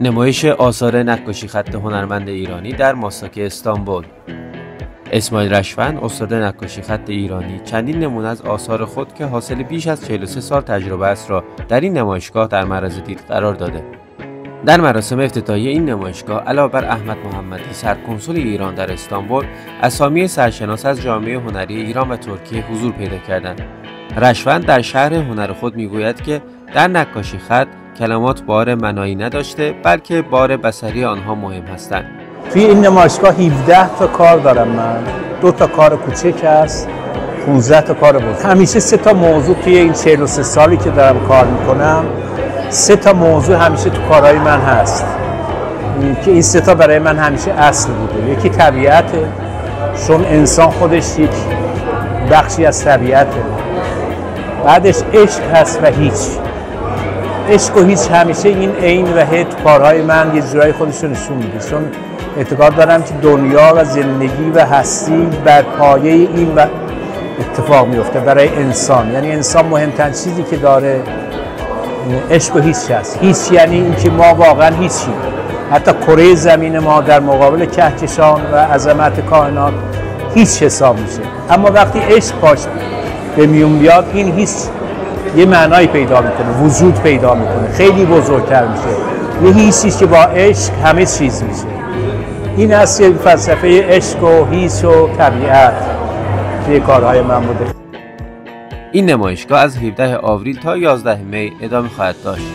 نمایش آثار نقاشی خط هنرمند ایرانی در ماساک استانبول. اسماعیل رشوند، استاد نقاشی خط ایرانی، چندین نمونه از آثار خود که حاصل بیش از 43 سال تجربه است را در این نمایشگاه در معرض دید قرار داده. در مراسم افتتاحیه این نمایشگاه علاوه بر احمد محمدی، سرکنسول ایران در استانبول، اسامی سرشناس از جامعه هنری ایران و ترکیه حضور پیدا کردند. رشوند در شرح هنر خود میگوید که در نقاشی خط کلمات بار معنایی نداشته، بلکه بار بصری آنها مهم هستند. توی این نمایشگاه 17 تا کار دارم من. 2 تا کار کوچک است، 15 تا کار بزرگ. همیشه 3 تا موضوع توی این 43 سالی که دارم کار میکنم، 3 تا موضوع همیشه تو کارهای من هست که این 3 تا برای من همیشه اصل بوده. یکی طبیعته، چون انسان خودش یک بخشی از طبیعته. بعدش عشق هست و هیچ. عشق و هیچ همیشه این عین و هی تو کارهای من یه جورایی خودش رو نشون میده، چون اعتقاد دارم که دنیا و زندگی و هستی بر پایه این و اتفاق میفته برای انسان. یعنی انسان مهمترین چیزی که داره عشق و هیچ هست. هیچ یعنی اینکه ما واقعا هیچیم. حتی کره زمین ما در مقابل کهکشان و عظمت کائنات هیچ حساب میشه. اما وقتی عشق پاش به میون بیاد، این هیچ یه معنایی پیدا میکنه، وجود پیدا میکنه، خیلی بزرگتر میشه. یه هیچی که با عشق همه چیز میشه. این هست یه فلسفه عشق و هیچ و طبیعت توی کارهای من بوده. این نمایشگاه از 17 آوریل تا 11 می ادامه خواهد داشت.